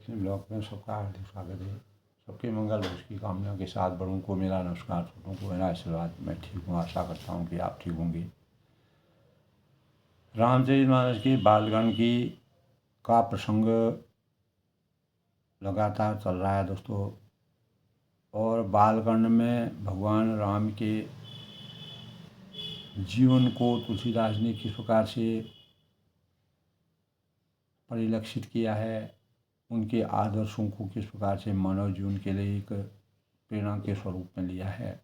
इस ब्लॉग में सबका हार्दिक स्वागत है। सबके मंगल भविष्य की कामना के साथ बड़ों को मेरा नमस्कार, छोटों को मेरा आशीर्वाद। मैं ठीक हूँ, आशा करता हूँ कि आप ठीक होंगे। रामचरितमानस के बालकांड की का प्रसंग लगातार चल रहा है दोस्तों। और बालकांड में भगवान राम के जीवन को तुलसीदास ने किस प्रकार से परिलक्षित किया है, उनके आदर्शों को किस प्रकार से मानव जीवन के लिए एक प्रेरणा के स्वरूप में लिया है,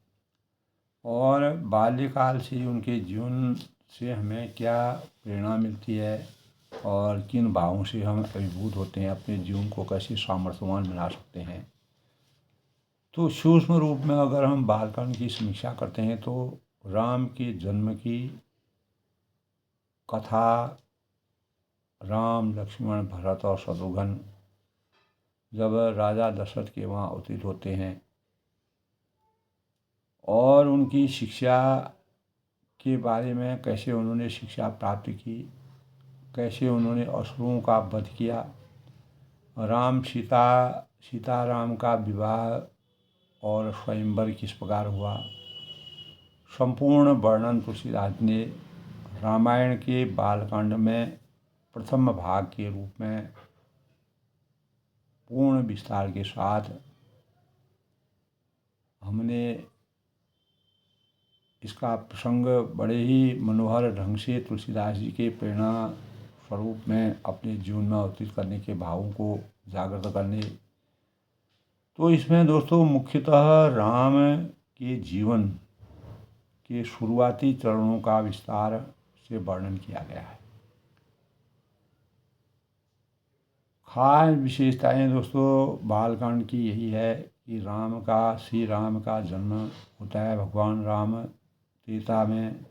और बाल्यकाल से उनके जीवन से हमें क्या प्रेरणा मिलती है और किन भावों से हम अभिभूत होते हैं, अपने जीवन को कैसे सामर्थ्यवान बना सकते हैं। तो सूक्ष्म रूप में अगर हम बालकांड की समीक्षा करते हैं तो राम के जन्म की कथा राम, लक्ष्मण, भरत और शत्रुघ्न जब राजा दशरथ के वहाँ अवतरित होते हैं और उनकी शिक्षा के बारे में, कैसे उन्होंने शिक्षा प्राप्त की, कैसे उन्होंने असुरों का वध किया, सीता राम का विवाह और स्वयंवर किस प्रकार हुआ, संपूर्ण वर्णन तुलसीदास ने रामायण के बालकांड में प्रथम भाग के रूप में पूर्ण विस्तार के साथ हमने इसका प्रसंग बड़े ही मनोहर ढंग से तुलसीदास जी के प्रेरणा स्वरूप में अपने जीवन में अवतीर्ण करने के भावों को जागृत करने। तो इसमें दोस्तों मुख्यतः राम के जीवन के शुरुआती चरणों का विस्तार से वर्णन किया गया है। खास विशेषताएं दोस्तों बालकांड की यही है कि श्री राम का जन्म होता है। भगवान राम त्रेता में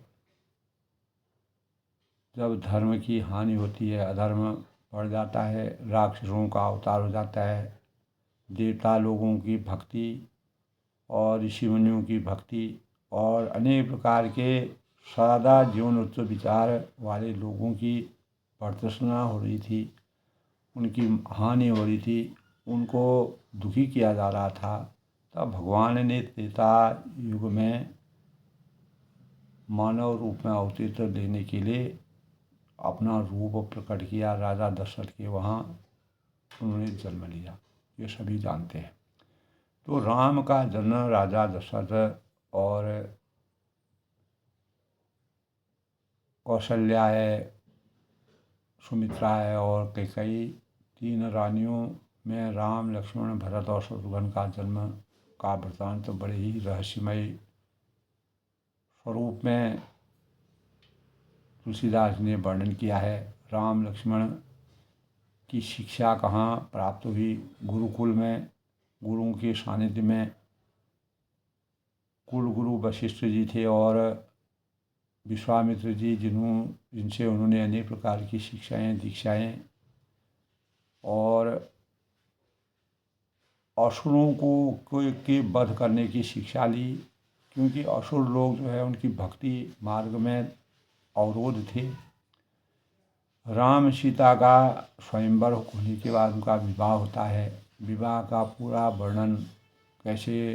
जब धर्म की हानि होती है, अधर्म बढ़ जाता है, राक्षसों का अवतार हो जाता है, देवता लोगों की भक्ति और ऋषि मुनियों की भक्ति और अनेक प्रकार के सादा जीवन उच्च विचार वाले लोगों की वर्तसना हो रही थी, उनकी हानि हो रही थी, उनको दुखी किया जा रहा था। तब भगवान ने त्रेता युग में मानव रूप में अवतरित लेने के लिए अपना रूप प्रकट किया। राजा दशरथ के वहाँ उन्होंने जन्म लिया, ये सभी जानते हैं। तो राम का जन्म राजा दशरथ और कौशल्या है, सुमित्रा है और कैकेयी, तीन रानियों में राम, लक्ष्मण, भरत और शत्रुघ्न का जन्म का वृत्तांत तो बड़े ही रहस्यमय स्वरूप में तुलसीदास ने वर्णन किया है। राम लक्ष्मण की शिक्षा कहाँ प्राप्त हुई? गुरुकुल में, गुरुओं के सानिध्य में। कुल गुरु वशिष्ठ जी थे और विश्वामित्र जी, जिनसे उन्होंने अनेक प्रकार की शिक्षाएं, दीक्षाएं और असुरों के वध करने की शिक्षा ली, क्योंकि असुर लोग जो है उनकी भक्ति मार्ग में अवरोध थे। राम सीता का स्वयंवर होने के बाद उनका विवाह होता है। विवाह का पूरा वर्णन, कैसे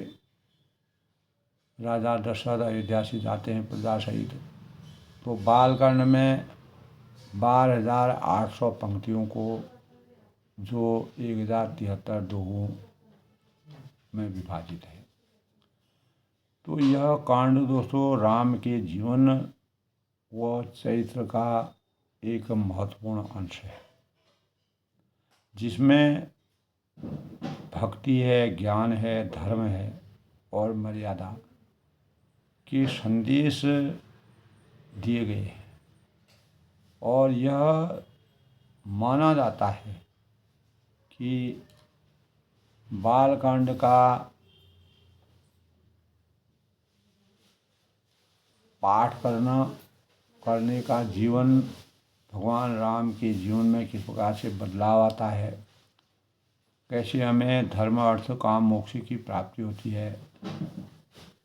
राजा दशरथ अयोध्या से जाते हैं प्रजा सहित, तो बालकांड में 12,800 पंक्तियों को जो 1073 दोहों में विभाजित है। तो यह कांड दोस्तों राम के जीवन व चरित्र का एक महत्वपूर्ण अंश है, जिसमें भक्ति है, ज्ञान है, धर्म है और मर्यादा के संदेश दिए गए हैं। और यह माना जाता है कि बालकांड का पाठ करने का जीवन भगवान राम के जीवन में किस प्रकार से बदलाव आता है, कैसे हमें धर्म, अर्थ, काम, मोक्ष की प्राप्ति होती है,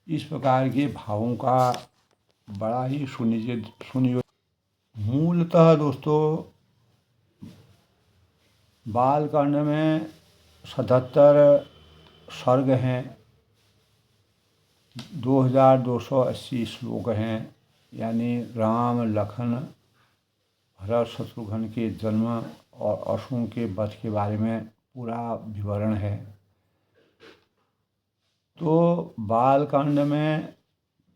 इस प्रकार के भावों का बड़ा ही सुनियोजित। मूलतः दोस्तों बालकांड में 77 सर्ग हैं, 2280 श्लोक हैं। यानी राम लखन भरत शत्रुघ्न के जन्म और असुरों के वध के बारे में पूरा विवरण है। तो बालकांड में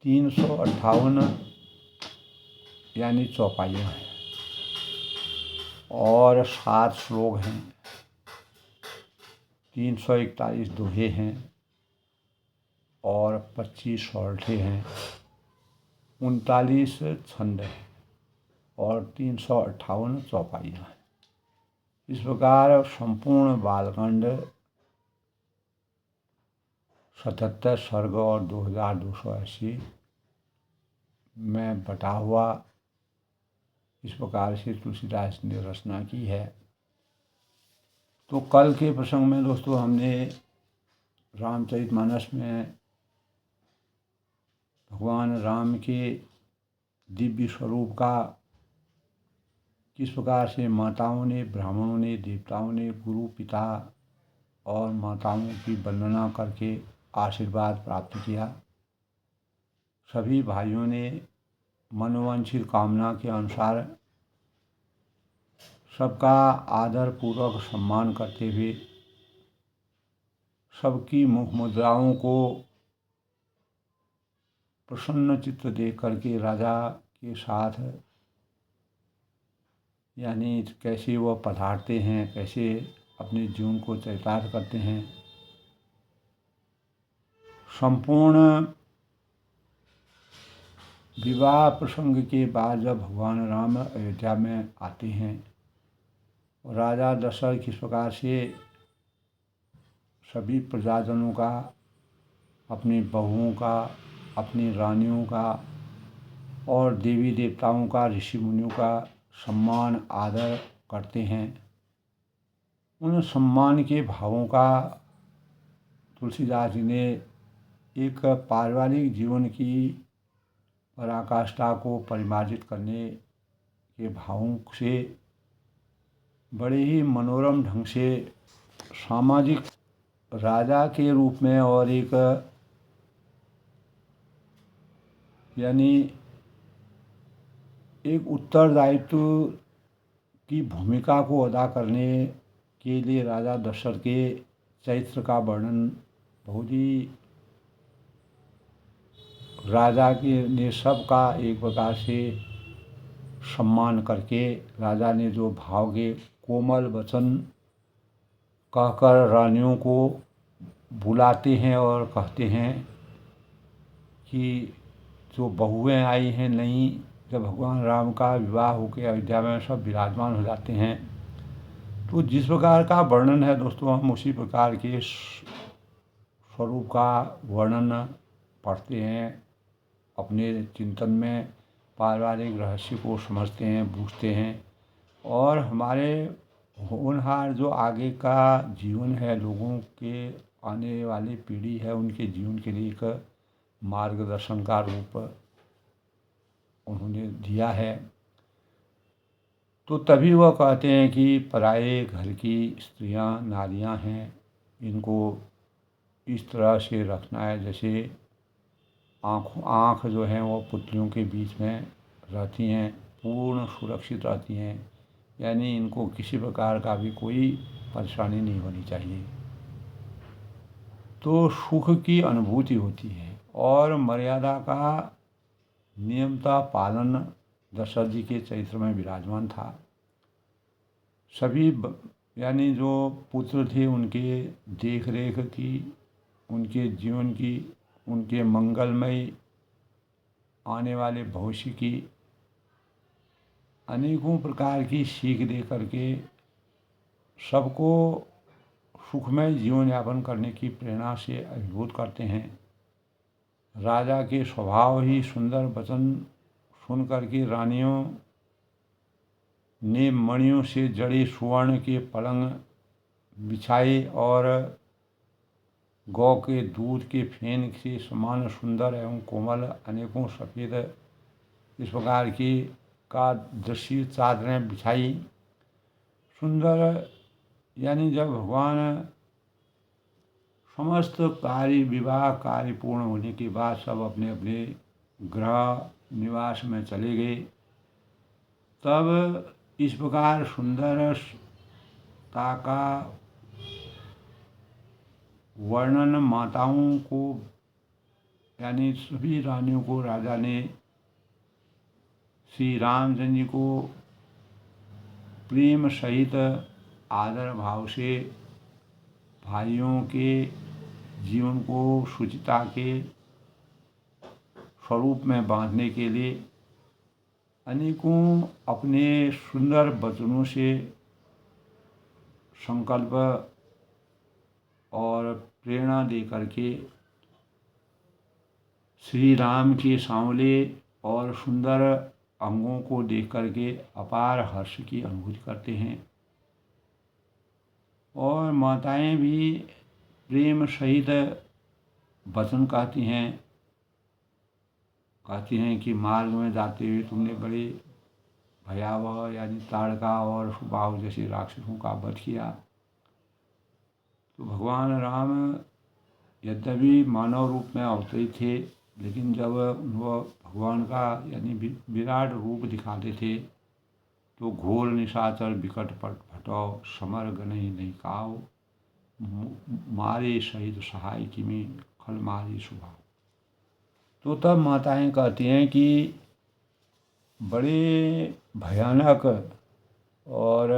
358 यानी चौपाइयाँ हैं और 7 श्लोक हैं, 341 दोहे हैं और 25 सौरठे हैं, 39 छंद हैं और 358 चौपाइयाँ हैं। इस प्रकार संपूर्ण बालकांड 77 सर्ग और 2280 में बटा हुआ इस प्रकार से तुलसीदास ने रचना की है। तो कल के प्रसंग में दोस्तों हमने रामचरितमानस में भगवान राम के दिव्य स्वरूप का किस प्रकार से माताओं ने, ब्राह्मणों ने, देवताओं ने गुरु, पिता और माताओं की वंदना करके आशीर्वाद प्राप्त किया। सभी भाइयों ने मनोवांछित कामना के अनुसार सबका आदर पूर्वक सम्मान करते हुए सबकी मुख मुद्राओं को प्रसन्न चित्त देख करके राजा के साथ यानी कैसे वह पधारते हैं, कैसे अपने जीवन को चरितार्थ करते हैं, संपूर्ण विवाह प्रसंग के बाद जब भगवान राम अयोध्या में आते हैं, राजा दशरथ किस प्रकार से सभी प्रजाजनों का, अपनी बहुओं का, अपनी रानियों का और देवी देवताओं का, ऋषि मुनियों का सम्मान आदर करते हैं, उन सम्मान के भावों का तुलसीदास जी ने एक पारिवारिक जीवन की पराकाष्ठा को परिमार्जित करने के भावों से बड़े ही मनोरम ढंग से सामाजिक राजा के रूप में और एक यानी एक उत्तरदायित्व की भूमिका को अदा करने के लिए राजा दशरथ के चरित्र का वर्णन बहुत ही राजा के ने सबका एक प्रकार से सम्मान करके राजा ने जो भाव के कोमल वचन कहकर रानियों को बुलाते हैं और कहते हैं कि जो बहुएं आई हैं नई, जब भगवान राम का विवाह होकर अयोध्या में सब विराजमान हो जाते हैं, तो जिस प्रकार का वर्णन है दोस्तों हम उसी प्रकार के स्वरूप का वर्णन पढ़ते हैं, अपने चिंतन में पारिवारिक रहस्य को समझते हैं, बूझते हैं और हमारे होनहार जो आगे का जीवन है, लोगों के आने वाली पीढ़ी है, उनके जीवन के लिए एक मार्गदर्शन का रूप उन्होंने दिया है। तो तभी वह कहते हैं कि पराये घर की स्त्रियां नारियां हैं, इनको इस तरह से रखना है जैसे आँख जो है वो पुतलियों के बीच में रहती हैं, पूर्ण सुरक्षित रहती हैं, यानी इनको किसी प्रकार का भी कोई परेशानी नहीं होनी चाहिए। तो सुख की अनुभूति होती है और मर्यादा का नियमता पालन दशरथ जी के चरित्र में विराजमान था। सभी यानी जो पुत्र थे उनके देख रेख की, उनके जीवन की, उनके मंगलमय आने वाले भविष्य की अनेकों प्रकार की सीख दे करके सबको सुखमय जीवन यापन करने की प्रेरणा से अभिभूत करते हैं। राजा के स्वभाव ही सुंदर वचन सुन करके रानियों ने मणियों से जड़े सुवर्ण के पलंग बिछाए और गौ के दूध के फेन से समान सुंदर एवं कोमल अनेकों सफ़ेद इस प्रकार की का दृश्य चादरें बिछाई। सुंदर यानी जब भगवान समस्त कार्य विवाह कार्य पूर्ण होने के बाद सब अपने अपने गृह निवास में चले गए। तब इस प्रकार सुंदरता का वर्णन माताओं को यानी सभी रानियों को राजा ने श्री रामचंद्र जी को प्रेम सहित आदर भाव से भाइयों के जीवन को शुचिता के स्वरूप में बांधने के लिए अनेकों अपने सुंदर वचनों से संकल्प और प्रेरणा दे करके श्री राम के सांवले और सुंदर अंगों को देख करके अपार हर्ष की अनुभूति करते हैं। और माताएं भी प्रेम सहित वचन कहती हैं कि मार्ग में जाते हुए तुमने बड़े भयावह यानी ताड़का और सुबाहु जैसे राक्षसों का वध किया। तो भगवान राम यद्यपि मानव रूप में अवतरित थे, लेकिन जब वह भगवान का यानी विराट रूप दिखाते थे तो घोर निशाचर विकट पट भटो समर गनहि नहीं काओ मारे सहित सहाय किमी खल मारी सुभाव। तो तब माताएं कहती हैं कि बड़े भयानक और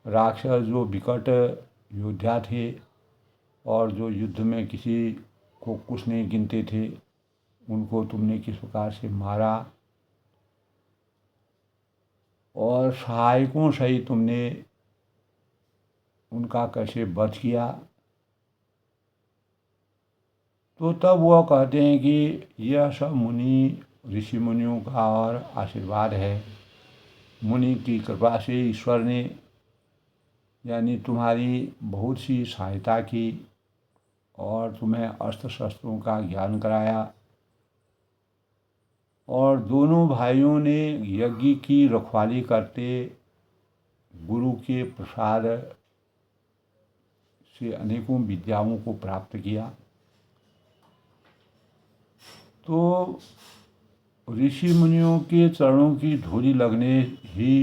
राक्षस जो विकट योद्धा थे और जो युद्ध में किसी को कुछ नहीं गिनते थे, उनको तुमने किस प्रकार से मारा और सहायकों सहित तुमने उनका कैसे वध किया। तो तब वह कहते हैं कि यह सब मुनि ऋषि मुनियों का और आशीर्वाद है। मुनि की कृपा से ईश्वर ने यानी तुम्हारी बहुत सी सहायता की और तुम्हें अस्त्र शस्त्रों का ज्ञान कराया और दोनों भाइयों ने यज्ञ की रखवाली करते गुरु के प्रसाद से अनेकों विद्याओं को प्राप्त किया। तो ऋषि मुनियों के चरणों की धूलि लगने ही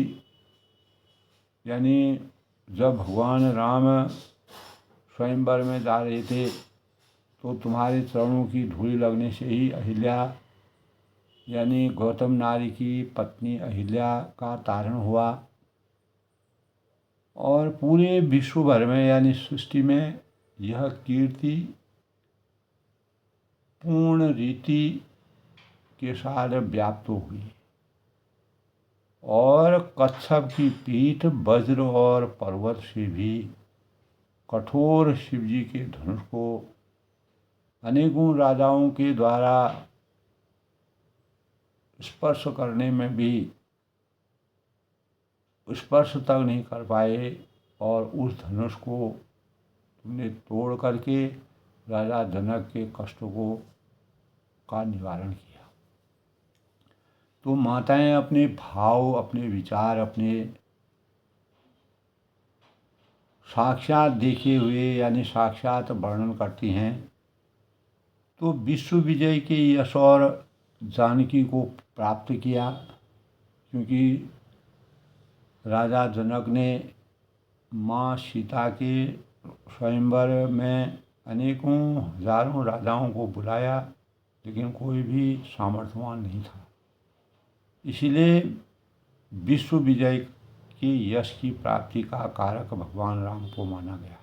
यानी जब भगवान राम स्वयंवर में जा रहे थे तो तुम्हारे चरणों की धूलि लगने से ही अहिल्या यानी गौतम नारी की पत्नी अहिल्या का तारण हुआ और पूरे विश्व भर में यानी सृष्टि में यह कीर्ति पूर्ण रीति के साथ व्याप्त हुई और कच्छप की पीठ वज्र और पर्वत से भी कठोर शिवजी के धनुष को अनेकों राजाओं के द्वारा स्पर्श करने में भी स्पर्श तक नहीं कर पाए और उस धनुष को तुमने तोड़ करके राजा जनक के कष्टों का निवारण किया। तो माताएं अपने भाव अपने विचार अपने साक्षात देखे हुए यानी साक्षात वर्णन करती हैं। तो विश्व विजय के यश और जानकी को प्राप्त किया क्योंकि राजा जनक ने माँ सीता के स्वयंवर में अनेकों हजारों राजाओं को बुलाया लेकिन कोई भी सामर्थ्यवान नहीं था। इसीलिए विश्व विजय के यश की प्राप्ति का कारक भगवान राम को माना गया है।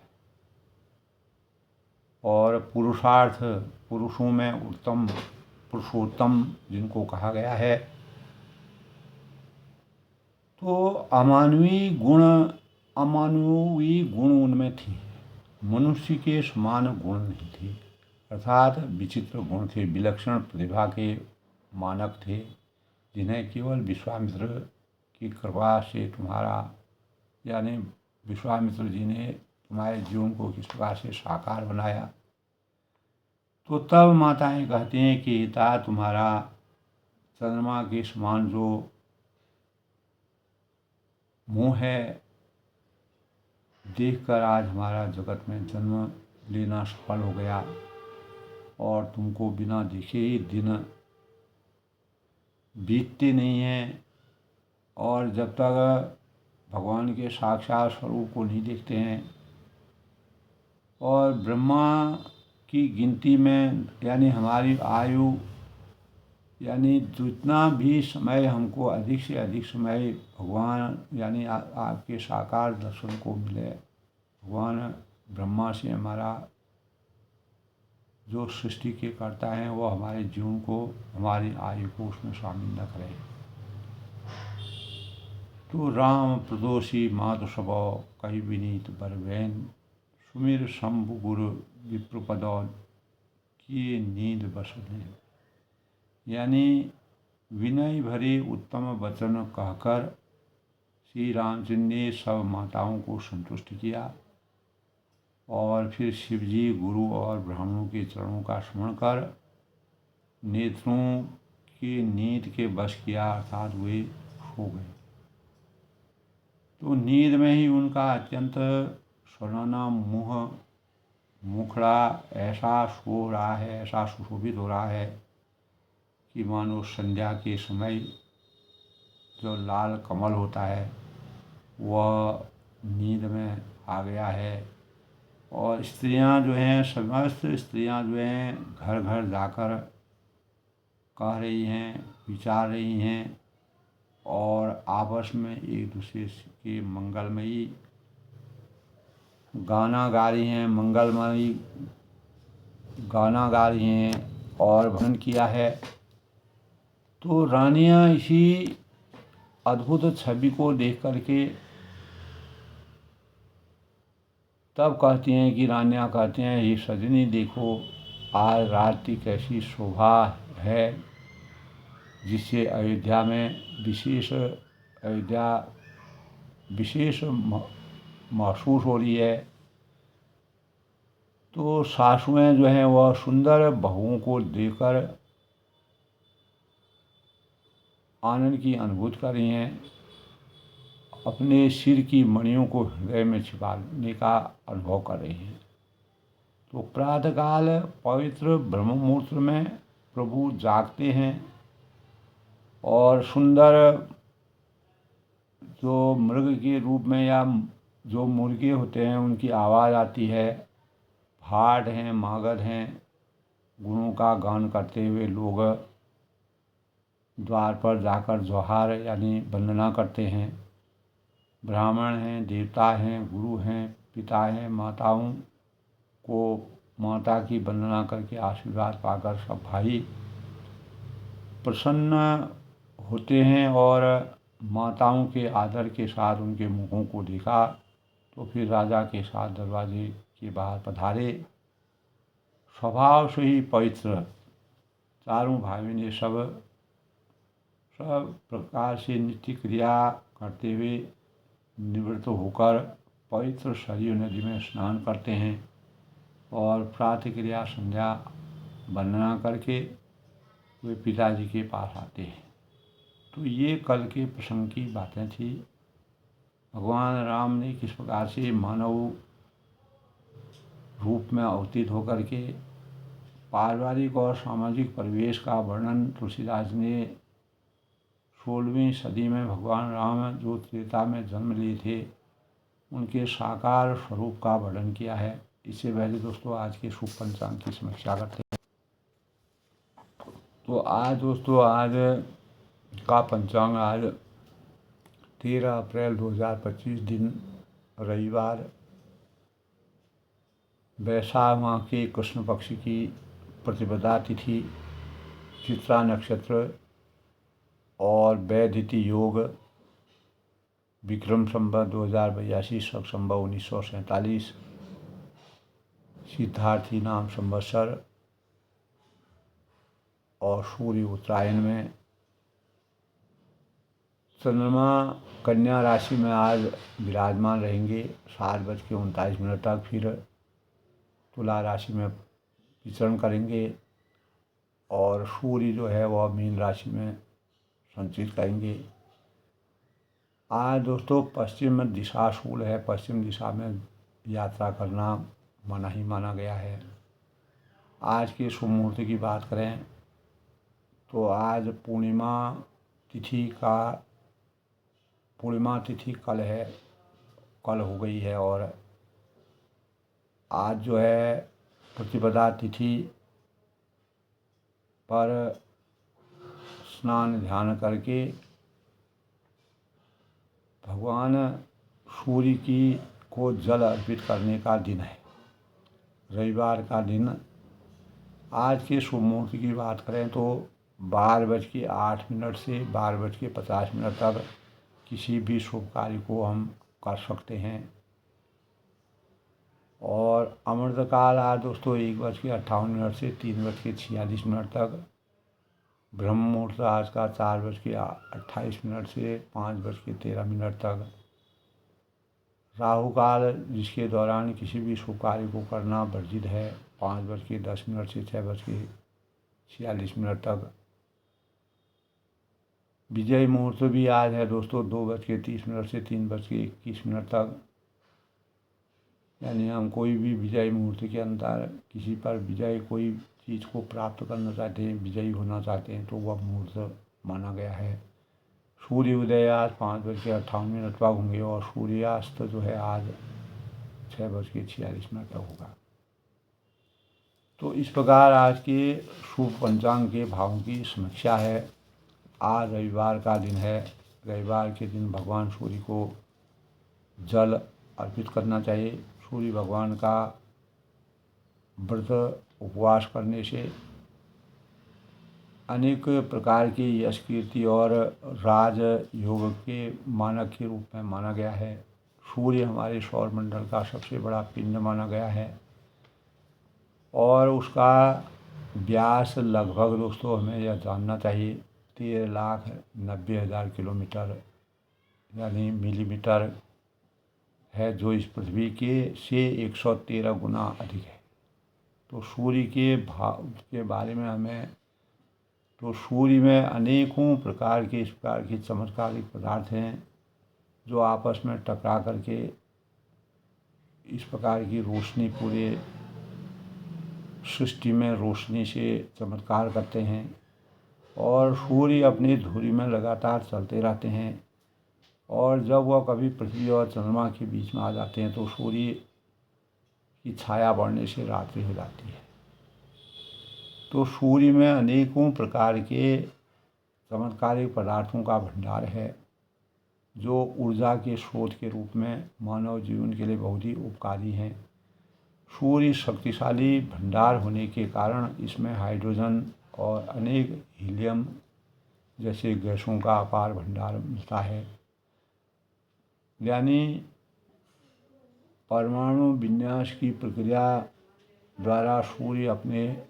और पुरुषार्थ पुरुषों में उत्तम पुरुषोत्तम जिनको कहा गया है, तो अमानवीय गुण उनमें थे, मनुष्य के समान गुण नहीं थे, अर्थात विचित्र गुण थे, विलक्षण प्रतिभा के मानक थे जिन्हें केवल विश्वामित्र की कृपा से तुम्हारा यानी विश्वामित्र जी ने तुम्हारे जीवन को किस प्रकार से साकार बनाया। तो तब माताएं कहती हैं कि पिता तुम्हारा चंद्रमा के समान जो मुँह है देखकर आज हमारा जगत में जन्म लेना सफल हो गया और तुमको बिना देखे ही दिन बीतते नहीं हैं। और जब तक भगवान के साक्षात स्वरूप को नहीं देखते हैं और ब्रह्मा की गिनती में यानी हमारी आयु यानी जितना भी समय हमको अधिक से अधिक समय भगवान यानी आपके साकार दर्शन को मिले, भगवान ब्रह्मा से हमारा जो सृष्टि के करता है वो हमारे जीवन को, हमारी आयु को उसमें शामिल न करें। तो राम प्रदोषी मातु स्वभाव कही विनीत बरवैन, सुमिर शंभु गुरु विप्रपदौ किए नींद बसने। यानी विनय भरे उत्तम वचन कहकर श्री रामचंद्र ने सब माताओं को संतुष्ट किया और फिर शिवजी गुरु और ब्राह्मणों के चरणों का स्मरण कर नेत्रों की नींद के वश किया, अर्थात वे सो गए। तो नींद में ही उनका अत्यंत सुनहरा मुखड़ा ऐसा सो रहा है, ऐसा सुशोभित हो रहा है कि मानो संध्या के समय जो लाल कमल होता है वह नींद में आ गया है। और स्त्रियां जो हैं, समस्त स्त्रियां जो हैं घर घर जाकर कह रही हैं, विचार रही हैं और आपस में एक दूसरे के मंगलमयी गाना गा रही हैं, मंगलमयी गाना गा रही हैं और भजन किया है। तो रानियां इसी अद्भुत छवि को देख करके तब कहती हैं कि रानियां कहती हैं, ये सजनी देखो आज रात की कैसी शोभा है, जिससे अयोध्या विशेष महसूस हो रही है। तो सासुएं जो हैं वह सुंदर बहुओं को देखकर आनंद की अनुभूति कर रही हैं, अपने सिर की मणियों को हृदय में छिपाने का अनुभव कर रही हैं। तो प्रातःकाल पवित्र ब्रह्म मुहूर्त में प्रभु जागते हैं और सुंदर जो मृग के रूप में या जो मुर्गे होते हैं उनकी आवाज़ आती है। भाट हैं, मागध हैं, गुणों का गान करते हुए लोग द्वार पर जाकर जोहार यानी वंदना करते हैं। ब्राह्मण हैं, देवता हैं, गुरु हैं, पिता हैं, माताओं को माता की वंदना करके आशीर्वाद पाकर सब भाई प्रसन्न होते हैं। और माताओं के आदर के साथ उनके मुखों को देखा तो फिर राजा के साथ दरवाजे के बाहर पधारे। स्वभाव से ही पवित्र चारों भाइयों ने सब प्रकार से नित्य क्रिया करते हुए निवृत्त होकर पवित्र सरयू नदी में स्नान करते हैं और प्रातः क्रिया संध्या वंदना करके वे पिताजी के पास आते हैं। तो ये कल के प्रसंग की बातें थी। भगवान राम ने किस प्रकार से मानव रूप में अवतीत होकर के पारिवारिक और सामाजिक परिवेश का वर्णन तुलसीदास ने 16वीं सदी में भगवान राम जो त्रेता में जन्म लिए थे उनके साकार स्वरूप का वर्णन किया है। इससे पहले दोस्तों आज के शुभ पंचांग की समीक्षा करते हैं। तो आज दोस्तों आज का पंचांग आज 13 अप्रैल 2025 दिन रविवार, वैशाख माह के कृष्ण पक्ष की प्रतिपदा तिथि, चित्रा नक्षत्र और वैदिति योग, विक्रम संवत 2082 शक संवत 1947, सिद्धार्थी नाम संवत्सर और सूर्य उत्तरायण में। चंद्रमा कन्या राशि में आज विराजमान रहेंगे 7:39 तक, फिर तुला राशि में विचरण करेंगे और सूर्य जो है वह मीन राशि में संचित करेंगे। आज दोस्तों पश्चिम दिशा शूल है, पश्चिम दिशा में यात्रा करना माना ही माना गया है। आज के शुभ मुहूर्त की बात करें तो आज पूर्णिमा तिथि कल है, कल हो गई है। और आज जो है प्रतिपदा तिथि पर स्नान ध्यान करके भगवान सूर्य को जल अर्पित करने का दिन है, रविवार का दिन। आज के शुभ मुहूर्त की बात करें तो 12:08 से 12:50 तक किसी भी शुभ कार्य को हम कर सकते हैं। और अमृतकाल आज दोस्तों 1:58 से 3:46 तक। ब्रह्म मुहूर्त आज का 4:28 से 5:13 तक। राहु काल जिसके दौरान किसी भी शुभ कार्य को करना वर्जित है, 5:10 से 6:46 तक। विजय मुहूर्त भी आज है दोस्तों 2:30 से 3:21 तक। यानी हम कोई भी विजय मुहूर्त के अंदर किसी पर विजय कोई चीज़ को प्राप्त करना चाहते हैं, विजयी होना चाहते हैं, तो वह मुहूर्त माना गया है। सूर्य उदय आज 5:58 तक होंगे और सूर्यास्त जो है आज 6:46 तक होगा। तो इस प्रकार आज के शुभ पंचांग के भावों की समीक्षा है। आज रविवार का दिन है। रविवार के दिन भगवान सूर्य को जल अर्पित करना चाहिए। सूर्य भगवान का व्रत उपवास करने से अनेक प्रकार की यश कीर्ति और राज योग के मानक के रूप में माना गया है। सूर्य हमारे सौर मंडल का सबसे बड़ा पिंड माना गया है और उसका व्यास लगभग दोस्तों हमें यह जानना चाहिए 13,90,000 किलोमीटर यानी मिलीमीटर है, जो इस पृथ्वी के से 113 गुना अधिक है। तो सूर्य के बारे में हमें तो सूर्य में अनेकों प्रकार के इस प्रकार के चमत्कारिक पदार्थ हैं जो आपस में टकरा करके इस प्रकार की रोशनी पूरे सृष्टि में रोशनी से चमत्कार करते हैं। और सूर्य अपनी धुरी में लगातार चलते रहते हैं और जब वह कभी पृथ्वी और चंद्रमा के बीच में आ जाते हैं तो सूर्य की छाया बढ़ने से रात्रि हो जाती है। तो सूर्य में अनेकों प्रकार के चमत्कारिक पदार्थों का भंडार है जो ऊर्जा के स्रोत के रूप में मानव जीवन के लिए बहुत ही उपकारी हैं। सूर्य शक्तिशाली भंडार होने के कारण इसमें हाइड्रोजन और अनेक हीलियम जैसे गैसों का अपार भंडार मिलता है। यानी परमाणु विन्यास की प्रक्रिया द्वारा सूर्य अपने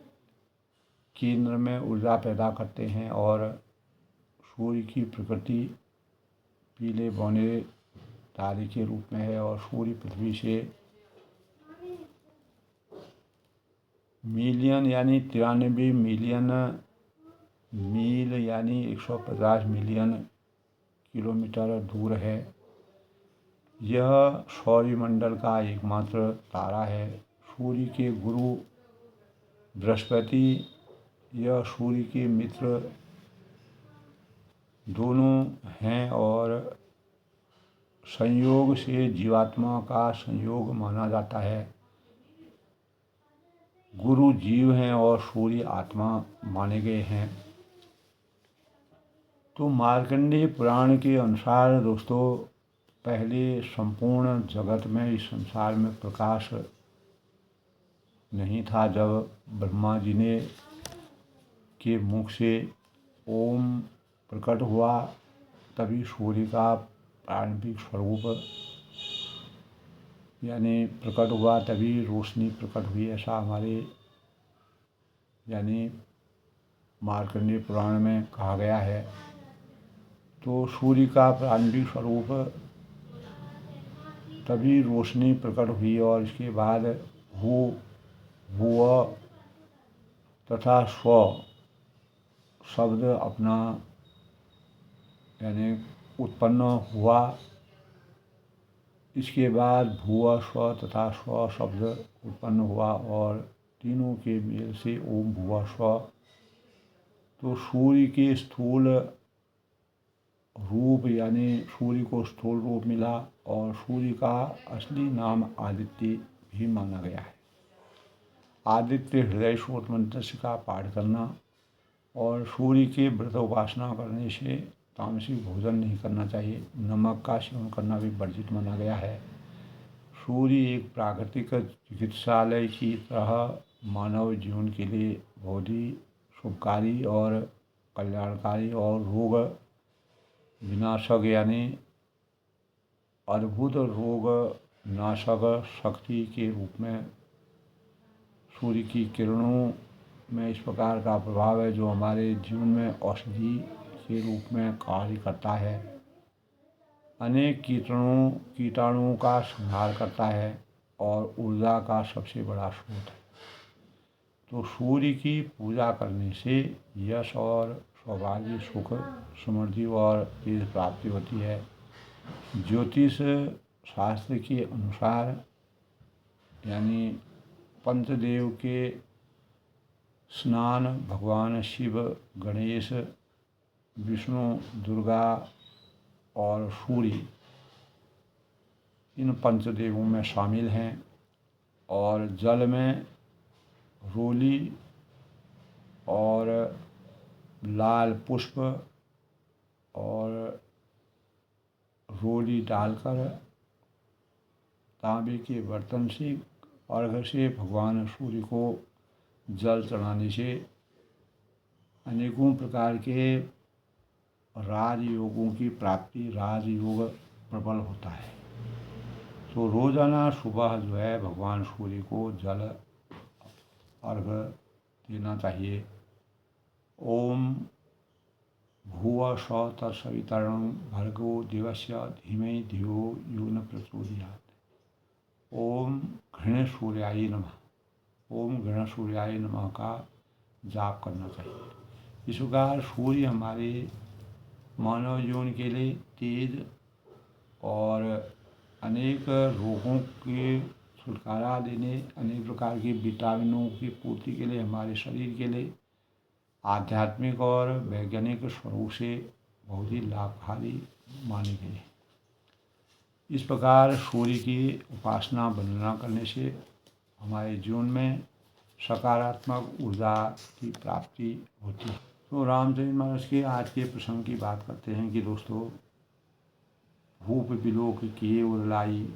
केंद्र में ऊर्जा पैदा करते हैं और सूर्य की प्रकृति पीले बौने तारे के रूप में है और सूर्य पृथ्वी से मिलियन यानी 93 मिलियन मील यानी 150 मिलियन किलोमीटर दूर है। यह सौरमंडल का एकमात्र तारा है। सूर्य के गुरु बृहस्पति यह सूर्य के मित्र दोनों हैं और संयोग से जीवात्मा का संयोग माना जाता है। गुरु जीव हैं और सूर्य आत्मा माने गए हैं। तो मार्कंडेय पुराण के अनुसार दोस्तों पहले संपूर्ण जगत में इस संसार में प्रकाश नहीं था। जब ब्रह्मा जी ने के मुख से ओम प्रकट हुआ तभी सूर्य का प्रारंभिक स्वरूप यानी प्रकट हुआ, तभी रोशनी प्रकट हुई, ऐसा हमारे यानी मार्कंडेय पुराण में कहा गया है। तो सूर्य का प्रारंभिक स्वरूप तभी रोशनी प्रकट हुई और इसके बाद हु भुव तथा स्व शब्द अपना यानी उत्पन्न हुआ। इसके बाद भुआ स्व तथा स्व शब्द उत्पन्न हुआ और तीनों के मेल से ओम भुआ स्व। तो सूर्य के स्थूल रूप यानी सूर्य को स्थूल रूप मिला और सूर्य का असली नाम आदित्य भी माना गया है। आदित्य हृदय स्रोत मंत्र का पाठ करना और सूर्य के व्रत उपासना करने से तामसिक भोजन नहीं करना चाहिए। नमक का सेवन करना भी वर्जित माना गया है। सूर्य एक प्राकृतिक चिकित्सालय की तरह मानव जीवन के लिए बहुत ही शुभकारी और कल्याणकारी और रोग विनाशक यानी अद्भुत रोग नाशक शक्ति के रूप में सूर्य की किरणों में इस प्रकार का प्रभाव है जो हमारे जीवन में औषधि के रूप में कार्य करता है। अनेक कीटाणुओं का संहार करता है और ऊर्जा का सबसे बड़ा स्रोत है। तो सूर्य की पूजा करने से यश और सौभाग्य सुख समृद्धि और तेज प्राप्ति होती है। ज्योतिष शास्त्र के अनुसार यानी पंचदेव के स्नान भगवान शिव, गणेश, विष्णु, दुर्गा और सूर्य इन पंचदेवों में शामिल हैं। और जल में रोली और लाल पुष्प और रोली डालकर तांबे के बर्तन से अर्घ से भगवान सूर्य को जल चढ़ाने से अनेकों प्रकार के राजयोगों की प्राप्ति, राजयोग प्रबल होता है। तो रोजाना सुबह जो है भगवान सूर्य को जल अर्घ देना चाहिए। ओम भुवः स्वः तत्सवितुर्वरेण्यं भर्गो देवस्य धीमहि धियो यो न प्रचोदयात्। ओम घृणसूर्याय नमः। ओम घृणसूर्याय नमः का जाप करना चाहिए। इस प्रकार सूर्य हमारे मानव जीवन के लिए तेज और अनेक रोगों के छुटकारा देने, अनेक प्रकार के विटामिनों की पूर्ति के लिए, हमारे शरीर के लिए आध्यात्मिक और वैज्ञानिक स्वरूप से बहुत ही लाभकारी माने गए। इस प्रकार सूर्य की उपासना वंदना करने से हमारे जीवन में सकारात्मक ऊर्जा की प्राप्ति होती है। तो रामचरितमानस के आज के प्रसंग की बात करते हैं कि दोस्तों, भूप बिलोक किए उरलाई।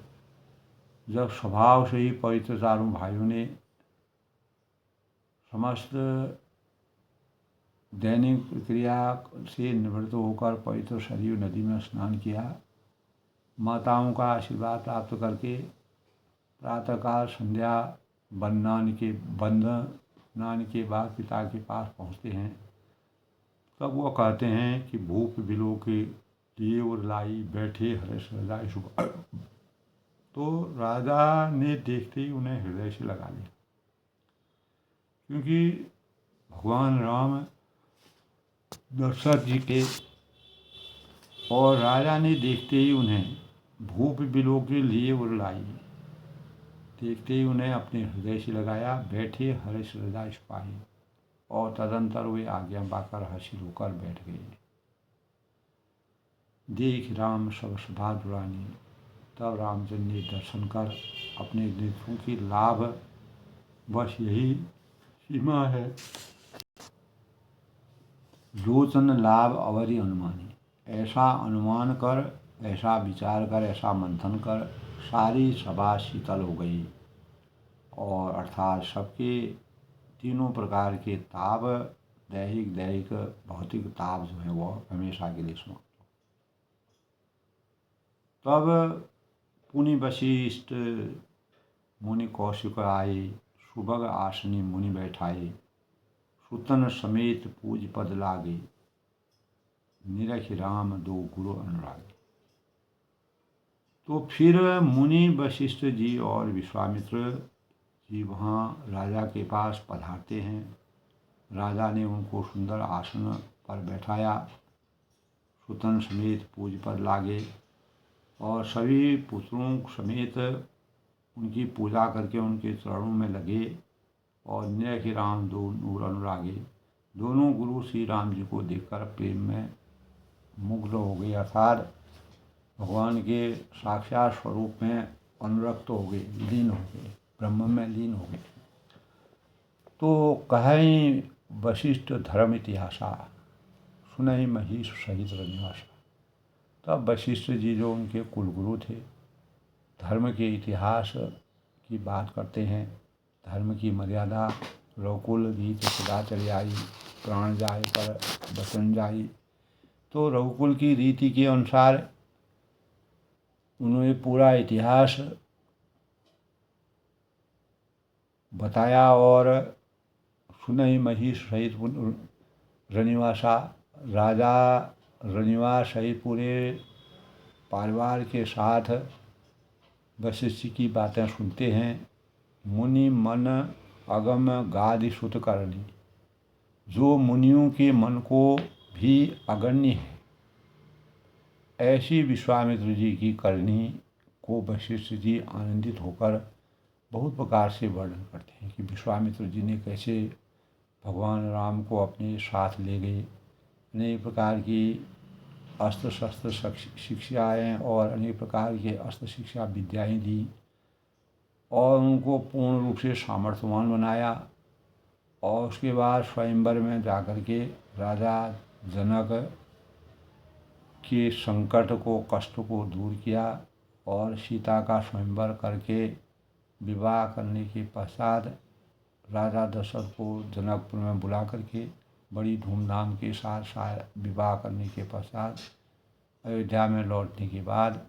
जब स्वभाव से ही पवित्र चारों भाइयों ने समस्त दैनिक प्रक्रिया से निवृत्त होकर पवित्र सरयू नदी में स्नान किया, माताओं का आशीर्वाद प्राप्त करके प्रातःकाल संध्या वंदनान के बाद पिता के पास पहुँचते हैं, तब वो कहते हैं कि भूप बिलो के लिए उरलाई बैठे हर्ष हृदय सुख। तो राजा ने देखते ही उन्हें हृदय से लगा लिया, क्योंकि भगवान राम दशरथ जी के और राजा ने देखते ही उन्हें भूप बिलो के लिए उरलाई, देखते ही उन्हें अपने हृदय से लगाया, बैठे हर्ष हृदय सिपाही। और तदंतर वे आज्ञा पाकर हर्षित होकर बैठ गए। देख राम सब सभा दुरानी। तब रामचंद्र ने दर्शन कर अपने नेत्रों की लाभ, बस यही सीमा है, लोचन लाभ अवरी अनुमानी। ऐसा अनुमान कर, ऐसा विचार कर, ऐसा मंथन कर सारी सभा शीतल हो गई और अर्थात सबके तीनों प्रकार के ताप, दैहिक भौतिक ताप जो है वो हमेशा के लिए समाप्त। तब पुनि वशिष्ठ मुनि कौशिक आए, सुभग आसनी मुनि बैठाए, सुतन समेत पूज पद लागे, निरखि राम दो गुरु अनुरागे। तो फिर मुनि वशिष्ठ जी और विश्वामित्र जी वहाँ राजा के पास पधारते हैं। राजा ने उनको सुंदर आसन पर बैठाया, सुतन समेत पूज पद लागे और सभी पुत्रों समेत उनकी पूजा करके उनके चरणों में लगे। और नेह राम दो नूर अनुरागे, दोनों गुरु श्री राम जी को देखकर प्रेम में मुग्ध हो गए, अर्थात भगवान के साक्षात स्वरूप में अनुरक्त हो गए, लीन हो गए, ब्रह्म में लीन हो गए। तो कहीं वशिष्ठ धर्म इतिहासा, सुनहि महिष सहित रनिवासा। तब वशिष्ठ जी जो उनके कुलगुरु थे, धर्म के इतिहास की बात करते हैं। धर्म की मर्यादा रघुकुल रीत सदा चली आई, प्राण जाए पर वचन जाई। तो रघुकुल की रीति के अनुसार उन्होंने पूरा इतिहास बताया। और सुनहि महिष सहित रनिवासा, राजा रनिवास सहित पूरे परिवार के साथ वशिष्ठ की बातें सुनते हैं। मुनि मन अगम गादि सुत करनी, जो मुनियों के मन को भी अगण्य है, ऐसी विश्वामित्र जी की करनी को वशिष्ठ जी आनंदित होकर बहुत प्रकार से वर्णन करते हैं कि विश्वामित्र जी ने कैसे भगवान राम को अपने साथ ले गए, अनेक प्रकार की अस्त्र शस्त्र शिक्षाएँ और अनेक प्रकार के अस्त्र शिक्षा विद्याएँ दी और उनको पूर्ण रूप से सामर्थ्यवान बनाया। और उसके बाद स्वयंवर में जाकर के राजा जनक के संकट को, कष्ट को दूर किया और सीता का स्वयंवर करके विवाह करने के पश्चात राजा दशरथ को जनकपुर में बुला करके बड़ी धूमधाम के साथ विवाह करने के पश्चात अयोध्या में लौटने के बाद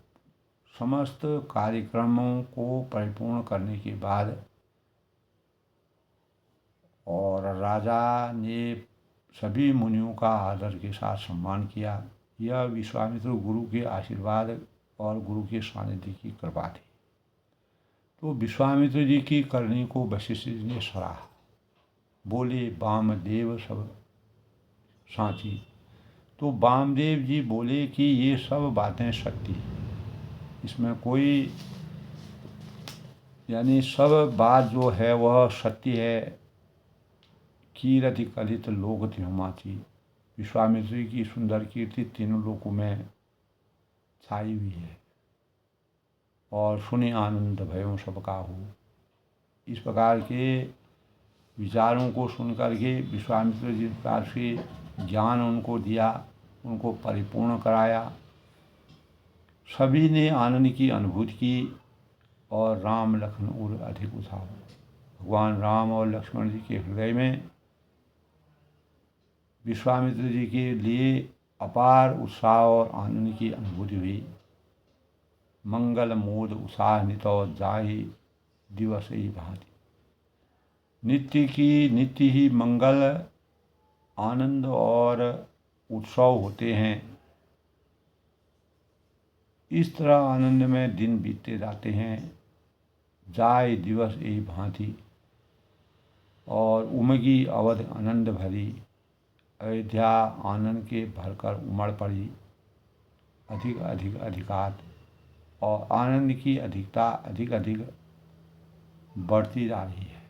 समस्त कार्यक्रमों को परिपूर्ण करने के बाद और राजा ने सभी मुनियों का आदर के साथ सम्मान किया। यह विश्वामित्र गुरु के आशीर्वाद और गुरु के सानिध्य की कृपा थी। तो विश्वामित्र जी की करनी को वशिष्ठ जी ने सराहा, बोले वामदेव सब सांची। तो वामदेव जी बोले कि ये सब बातें सत्य हैं, इसमें कोई यानी सब बात जो है वह सत्य है। कीरति कलित लोक त्योमाची, विश्वामित्र जी की सुंदर कीर्ति तीनों लोकों में छाई हुई है। और सुने आनंद भयो सब काहू, इस प्रकार के विचारों को सुनकर के विश्वामित्र जी प्रकार से ज्ञान उनको दिया, उनको परिपूर्ण कराया। सभी ने आनंद की अनुभूति की और राम लक्ष्मण और अधिक उत्साह। भगवान राम और लक्ष्मण जी के हृदय में विश्वामित्र जी के लिए अपार उत्साह और आनंद की अनुभूति हुई। मंगल मोद उत्साह नितो जाहि दिवस ही भांति, नित्य ही मंगल आनंद और उत्सव होते हैं। इस तरह आनंद में दिन बीतते जाते हैं। जाय दिवस यही भांति, और उमगी अवध आनंद भरी, अयोध्या आनंद के भरकर उमड़ पड़ी। अधिकात और आनंद की अधिकता अधिक बढ़ती जा रही है।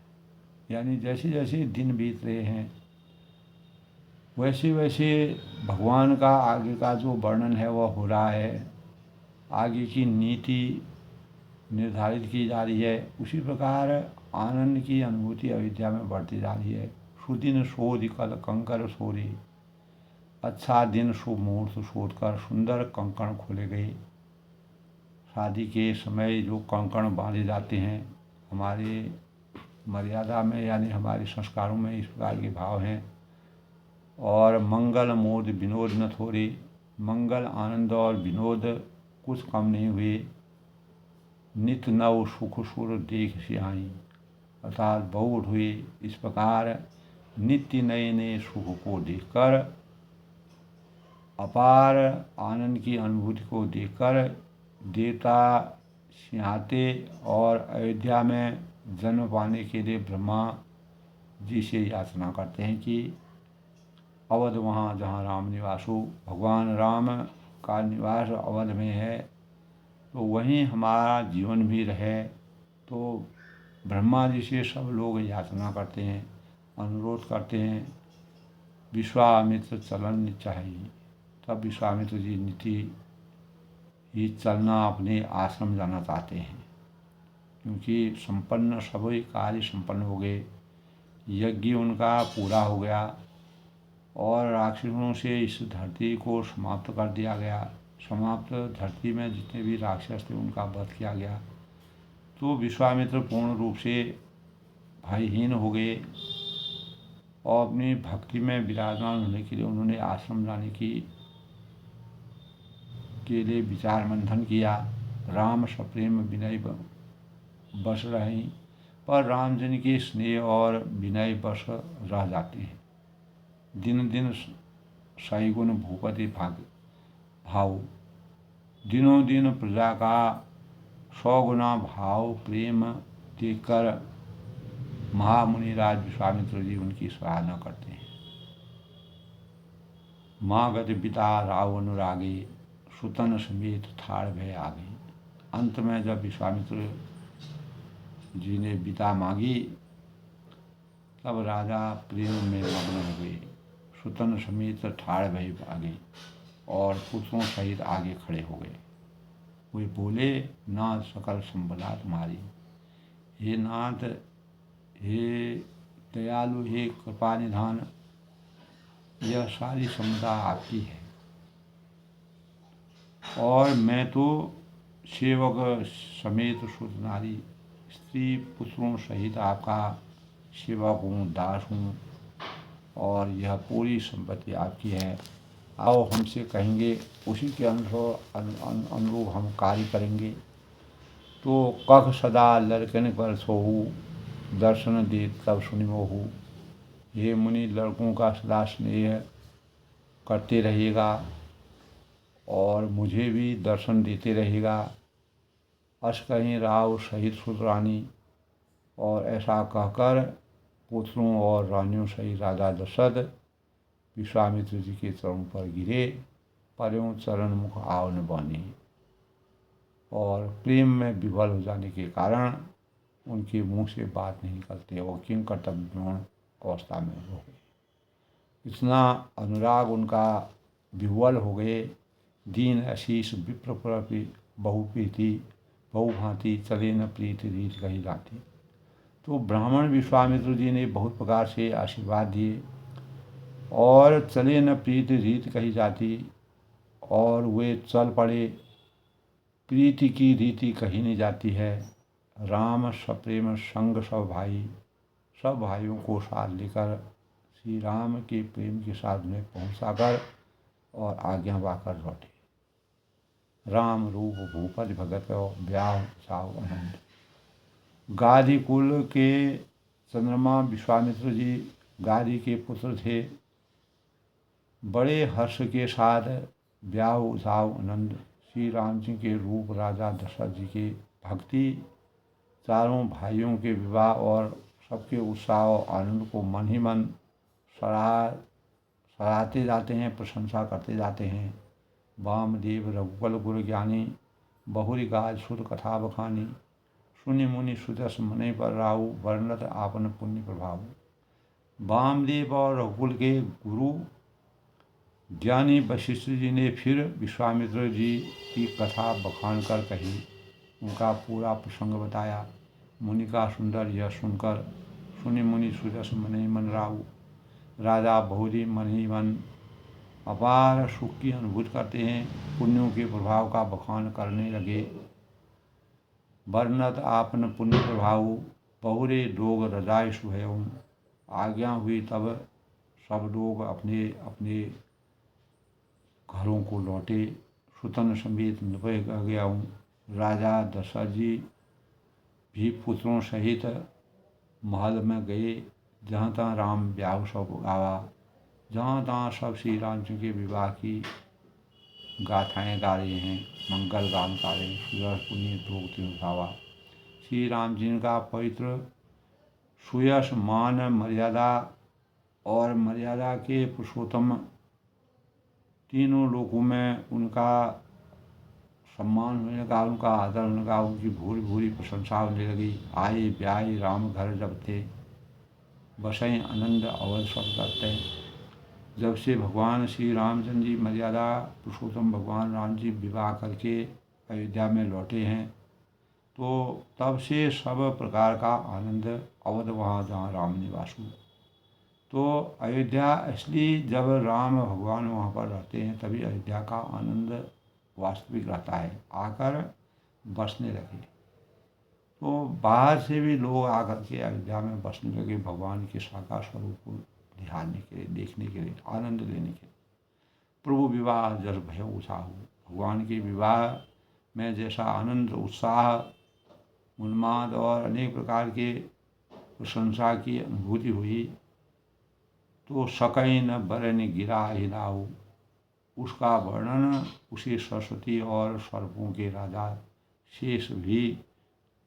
यानी जैसे जैसे दिन बीत रहे हैं वैसे वैसे भगवान का आगे का जो वर्णन है वह हो रहा है, आगे की नीति निर्धारित की जा रही है। उसी प्रकार आनंद की अनुभूति अयोध्या में बढ़ती जा रही है। सुदिन शोध कल कंकर सोरी, अच्छा दिन शुभ मुहूर्त शोध कर सुंदर कंकण खोले गए। शादी के समय जो कंकण बांधे जाते हैं हमारे मर्यादा में, यानी हमारे संस्कारों में इस प्रकार के भाव हैं। और मंगल मोद विनोद न थोड़े, मंगल आनंद और विनोद कुछ कम नहीं हुए। नित नव सुख सुर देख सिहाई, अर्थात बहुत हुए। इस प्रकार नित्य नए नए सुख को देखकर, अपार आनंद की अनुभूति को देखकर देवता सिंहाते और अयोध्या में जन्म पाने के लिए ब्रह्मा जी से याचना करते हैं कि अवध वहाँ जहाँ राम निवास हो। भगवान राम का निवास अवध में है। तो वहीं हमारा जीवन भी रहे। तो ब्रह्मा जी से सब लोग याचना करते हैं, अनुरोध करते हैं, विश्वामित्र चलन चाहिए। तब विश्वामित्र जी नीति ही चलना अपने आश्रम जाना चाहते हैं, क्योंकि संपन्न सभी कार्य संपन्न हो गए, यज्ञ उनका पूरा हो गया और राक्षसों से इस धरती को समाप्त कर दिया गया। समाप्त धरती में जितने भी राक्षस थे उनका वध किया गया। तो विश्वामित्र पूर्ण रूप से भयहीन हो गए और अपनी भक्ति में विराजमान होने के लिए उन्होंने आश्रम जाने के लिए विचार मंथन किया। राम सप्रेम विनय बस रहे, पर राम जन के स्नेह और विनय बस रह जाते हैं। दिन दिन सैगुण भूपति भाव, दिनों दिन प्रजा का 100 गुना भाव प्रेम देखकर महामुनिराज विश्वामित्र जी उनकी सराहना करते हैं। माँ गति पिता राव अनुरागे, सुतन समेत ठाड़ भय आगे। अंत में जब विश्वामित्र जी ने विदा मांगी तब राजा प्रेम में मग्न हो गए, सुतन समेत ठाड़ भय आगे और पुत्रों सहित आगे खड़े हो गए। वे बोले, नाथ सकल संबला तुम्हारी। हे नाथ, हे दयालु, हे कृपा निधान, यह सारी क्षमता आपकी है और मैं तो सेवक समेत सुत नारी, स्त्री पुत्रों सहित आपका सेवक हूँ, दास हूँ और यह पूरी संपत्ति आपकी है। आओ हमसे कहेंगे, उसी के अनुरूप हम कार्य करेंगे। तो कख सदा लड़कन पर सोहू, दर्शन दे तब सुनि मोहू। हे मुनि, लड़कों का सदा स्नेह करते रहिएगा और मुझे भी दर्शन देते रहेगा। अस कहीं राव सहित सुत रानी, और ऐसा कहकर पुत्रों और रानियों सहित राजा दशरथ विश्वामित्र जी के चरणों पर गिरे, पर्यों चरण मुख आव न बने और प्रेम में विफल हो जाने के कारण उनके मुंह से बात नहीं निकलते और किंग कर्तव्य अवस्था में हो गए। इतना अनुराग उनका विह्वल हो गए। दीन आशीष विप्र बहुप्रीति बहुभांति, चले न प्रीति रीत कही जाती। तो ब्राह्मण विश्वामित्र जी ने बहुत प्रकार से आशीर्वाद दिए और चले न प्रीति रीत कही जाती, और वे चल पड़े। प्रीति की रीति कही नहीं जाती है। राम सप्रेम संग सब भाई, सब भाइयों को साथ लेकर श्री राम के प्रेम के साथ उन्हें पहुँचाकर और आज्ञा पाकर लौटे। राम रूप भूपति भगत ब्याह साव आनंद। गाधी कुल के चंद्रमा विश्वामित्र जी गाधी के पुत्र थे। बड़े हर्ष के साथ ब्याह उत्साह आनंद श्री राम जी के रूप, राजा दशरथ जी की भक्ति, चारों भाइयों के विवाह और सबके उत्साह और आनंद को मन ही मन सराहते जाते हैं, प्रशंसा करते जाते हैं। वामदेव रघुकुल गुरु ज्ञानी, बहुरी गाज सुर कथा बखानी। सुनि मुनि सुजस मने पर राहु, वर्णत आपन पुण्य प्रभाव। वामदेव और रघुकुल के गुरु ज्ञानी वशिष्ठ जी ने फिर विश्वामित्र जी की कथा बखान कर कही, उनका पूरा प्रसंग बताया। मुनि का सुंदर यह सुनकर सुनि मुनि सुजस मने मन राहु, राजा बहुरी मन ही मन अपार सुख की अनुभूति करते हैं। पुण्यों के प्रभाव का बखान करने लगे। वर्णत आपन पुण्य प्रभाव, बहुरे लोग रजाय सुभयऊ। आज्ञा हुई तब सब लोग अपने अपने घरों को लौटे। सुतन समेत नृपय गया हूँ। राजा दशरथ जी भी पुत्रों सहित महल में गए। जहाँ तहाँ राम ब्याह सब गावा, जहाँ तहाँ सब श्री राम जी के विवाह की गाथाएँ गा रहे हैं, मंगल गान गा रहे हैं। सुयश पुण्य लोग गावा। श्री राम जी का पवित्र सुयश मान मर्यादा और मर्यादा के पुरुषोत्तम, तीनों लोकों में उनका सम्मान होने का, उनका आदर होने का, उनकी भूरी भूरी प्रशंसा होने लगी। आए ब्याए राम घर जब थे, बसई आनंद अवध सब करते। जब से भगवान श्री रामचंद्र जी मर्यादा पुरुषोत्तम भगवान राम जी विवाह करके अयोध्या में लौटे हैं, तो तब से सब प्रकार का आनंद अवध, वहाँ जहाँ राम निवास हुआ। तो अयोध्या इसलिए जब राम भगवान वहाँ पर रहते हैं तभी अयोध्या का आनंद वास्तविक रहता है, आकर बसने लगे। तो बाहर से भी लोग आकर के अयोध्या में बसने लगे भगवान के साकार स्वरूप को निहारने के लिए, देखने के लिए, आनंद लेने के लिए। प्रभु विवाह जस भय उत्साह, भगवान के विवाह में जैसा आनंद, उत्साह, उन्माद और अनेक प्रकार के प्रशंसा की अनुभूति हुई, तो सकई न बरन गिरा हिलाऊ, उसका वर्णन उसी सरस्वती और सर्पों के राजा शेष भी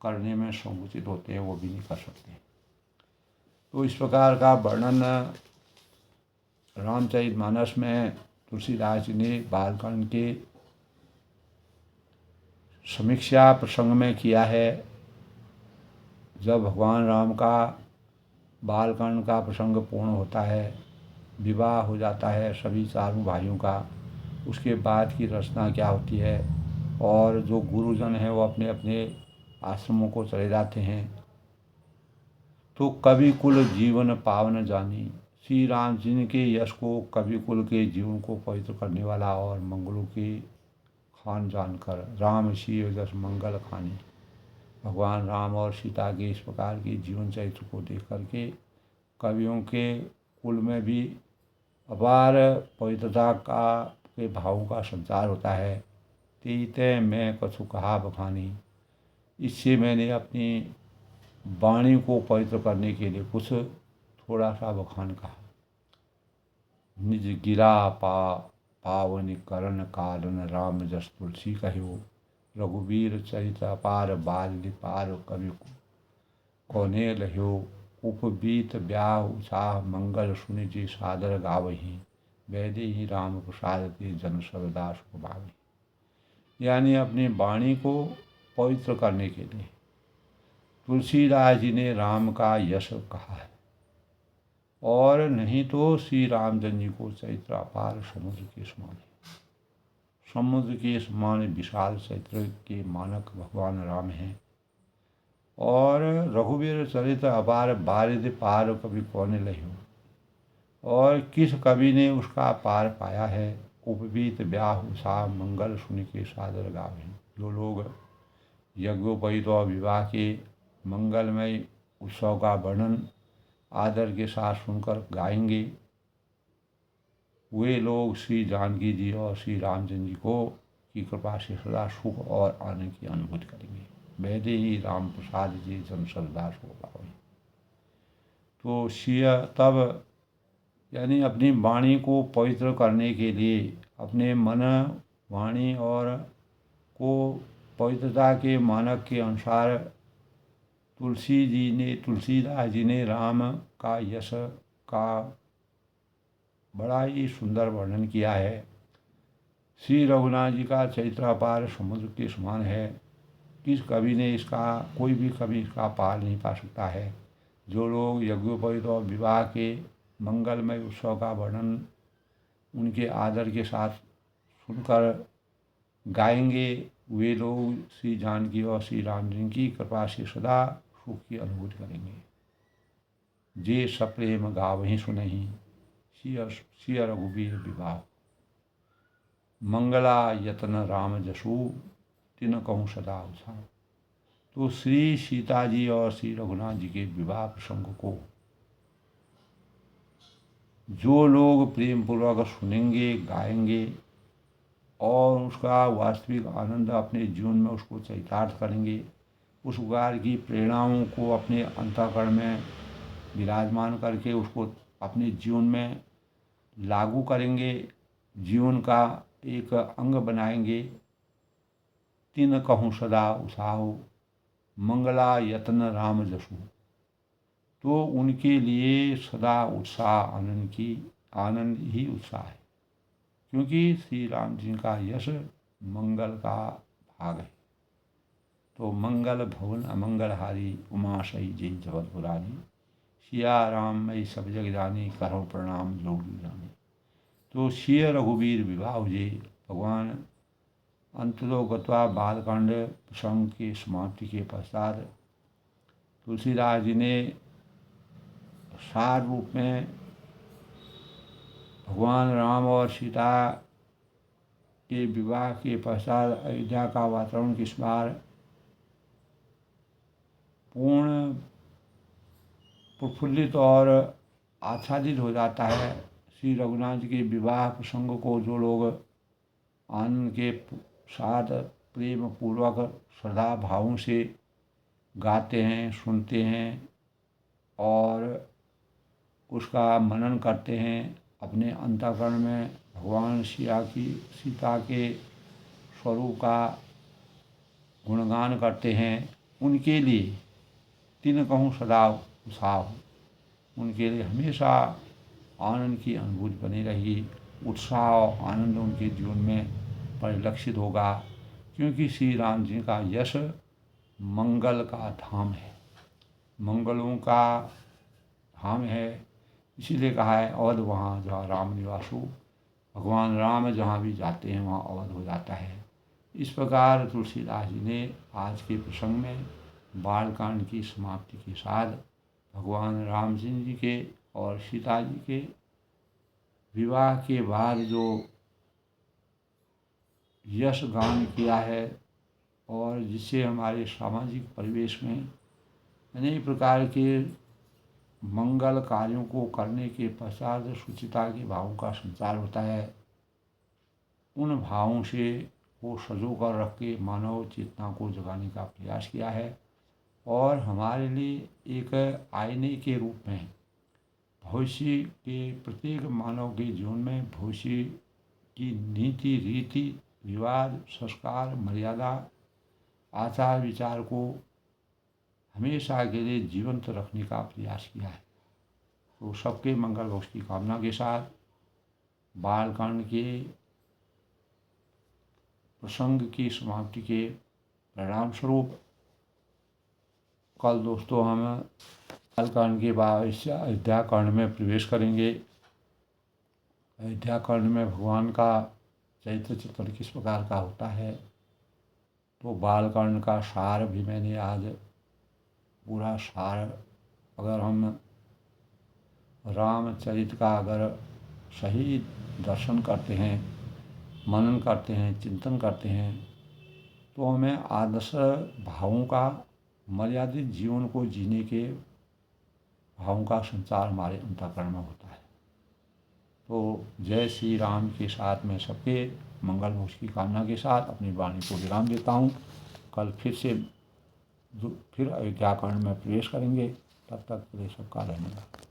करने में संकुचित होते हैं, वो भी नहीं कर सकते। तो इस प्रकार का वर्णन रामचरितमानस में तुलसीदास जी ने बालकांड के समीक्षा प्रसंग में किया है। जब भगवान राम का बालकांड का प्रसंग पूर्ण होता है, विवाह हो जाता है सभी चारों भाइयों का, उसके बाद की रचना क्या होती है, और जो गुरुजन हैं वो अपने अपने आश्रमों को चले जाते हैं। तो कवि कुल जीवन पावन जानी, श्री राम जी के यश को कवि कुल के जीवन को पवित्र करने वाला और मंगलों की खान जानकर, राम शिव जस मंगल खानी, भगवान राम और सीता के इस प्रकार के जीवन चरित्र को देख करके कवियों के कुल में भी अपार पवित्रता का के भावों का संचार होता है। तीते मैं कछु कहा बखानी, इससे मैंने अपनी वाणी को पवित्र करने के लिए कुछ थोड़ा सा बखान कहा। निज गिरा पावन करण कारण, राम जस तुलसी कहो, रघुवीर चरित अपार बाल पार, कवि कौने लहो, उपबीत ब्याह उत्साह मंगल सुनि जी सादर गावही, वैदे ही राम प्रसाद के जन सर्वदास को भावी। यानी अपनी वाणी को पवित्र करने के लिए तुलसीदास जी ने राम का यश कहा है, और नहीं तो श्री रामचंद्र जी को चरित्र अपार समुद्र के समान है। समुद्र के समान विशाल चरित्र के मानक भगवान राम हैं, और रघुवीर चरित्र अपार बारिद पार, कभी कौन लहो, और किस कवि ने उसका पार पाया है। उपवीत ब्याह उत्साह मंगल सुनि के सादर गावे, जो लोग यज्ञोपवीत और विवाह के मंगलमय उत्सव का वर्णन आदर के साथ सुनकर गाएंगे, वे लोग श्री जानकी जी और श्री रामचंद्र जी को की कृपा से सदा सुख और आनंद की अनुभूति करेंगे। वैदे ही राम प्रसाद जी जन सरदास हो पावे। तो सिया तब यानी अपनी वाणी को पवित्र करने के लिए, अपने मन वाणी और को पवित्रता के मानक के अनुसार तुलसीदास जी ने राम का यश का बड़ा ही सुंदर वर्णन किया है। श्री रघुनाथ जी का चरित्र अपार समुद्र के समान है, किस कवि ने इसका, कोई भी कवि इसका पार नहीं पा सकता है। जो लोग यज्ञोपवीत और विवाह के मंगलमय उत्सव का वर्णन उनके आदर के साथ सुनकर गाएंगे, वे लोग श्री जानकी और श्री राम जी की कृपा से सदा सुख की अनुभूति करेंगे। जे सप्रेम गावहीं सुनहि, सिय रघुवीर विवाह, मंगला यतन राम जसु, तिन कहूँ सदा उत्साह। तो श्री सीता जी और श्री रघुनाथ जी के विवाह प्रसंग को जो लोग प्रेम पूर्वक सुनेंगे, गाएंगे और उसका वास्तविक आनंद अपने जीवन में उसको चरितार्थ करेंगे, उस प्रकार की प्रेरणाओं को अपने अंतःकरण में विराजमान करके उसको अपने जीवन में लागू करेंगे, जीवन का एक अंग बनाएंगे। तिन कहूँ सदा उत्साह, मंगला यत्न राम जसु, तो उनके लिए सदा उत्साह, आनंद ही उत्साह है, क्योंकि श्री राम जी का यश मंगल का भाग है। तो मंगल भवन अमंगल हारी, उमा सही जय जगत पुरानी, सिया राम मई सब जग जानी, करो प्रणाम जोगी जानी। तो सिय रघुवीर विवाह जे, भगवान अंतरो गत्वा बालकांड प्रसंग की समाप्ति के पश्चात तुलसीदास जी ने सार रूप में भगवान राम और सीता के विवाह के पश्चात अयोध्या का वातावरण किस बार पूर्ण प्रफुल्लित और आच्छादित हो जाता है। श्री रघुनाथ जी के विवाह प्रसंग को जो लोग आनंद के साथ प्रेम पूर्वक श्रद्धा भावों से गाते हैं, सुनते हैं और उसका मनन करते हैं, अपने अंतःकरण में भगवान सीता के स्वरूप का गुणगान करते हैं, उनके लिए तिन कहूँ सदा उत्साह, उनके लिए हमेशा आनंद की अनुभूति बनी रहेगी, उत्साह और आनंद उनके जीवन में परिलक्षित होगा। क्योंकि श्री राम जी का यश मंगल का धाम है, मंगलों का धाम है, इसीलिए कहा है अवध वहाँ जहाँ राम निवासु, भगवान राम जहाँ भी जाते हैं वहाँ अवध हो जाता है। इस प्रकार तुलसीदास जी ने आज के प्रसंग में बालकांड की समाप्ति के साथ भगवान राम जी के और सीता जी के विवाह के बाद जो यश गान किया है और जिससे हमारे सामाजिक परिवेश में अनेक प्रकार के मंगल कार्यों को करने के पश्चात शुचिता के भावों का संचार होता है, उन भावों से वो सजो कर रख के मानव चेतना को जगाने का प्रयास किया है और हमारे लिए एक आईने के रूप में भविष्य के प्रत्येक मानव के जीवन में भविष्य की नीति रीति रिवाज संस्कार मर्यादा आचार विचार को हमेशा के लिए जीवंत रखने का प्रयास किया है। तो सबके मंगल भविष्य की कामना के साथ बालकांड के प्रसंग की समाप्ति के परिणाम स्वरूप कल दोस्तों हम बालकांड के बाद अयोध्या कांड में प्रवेश करेंगे। अयोध्या कांड में भगवान का चरित्र चित्रण किस प्रकार का होता है, तो बालकांड का सार भी मैंने आज पूरा सार, अगर हम रामचरित का अगर सही दर्शन करते हैं, मनन करते हैं, चिंतन करते हैं, तो हमें आदर्श भावों का, मर्यादित जीवन को जीने के भावों का संचार हमारे अंतःकरण में होता है। तो जय श्री राम के साथ मैं सबके मंगल मोक्ष की कामना के साथ अपनी वाणी को विराम देता हूँ। कल फिर अयोध्या कांड में प्रवेश करेंगे, तब तक के लिए सबका धन्यवाद।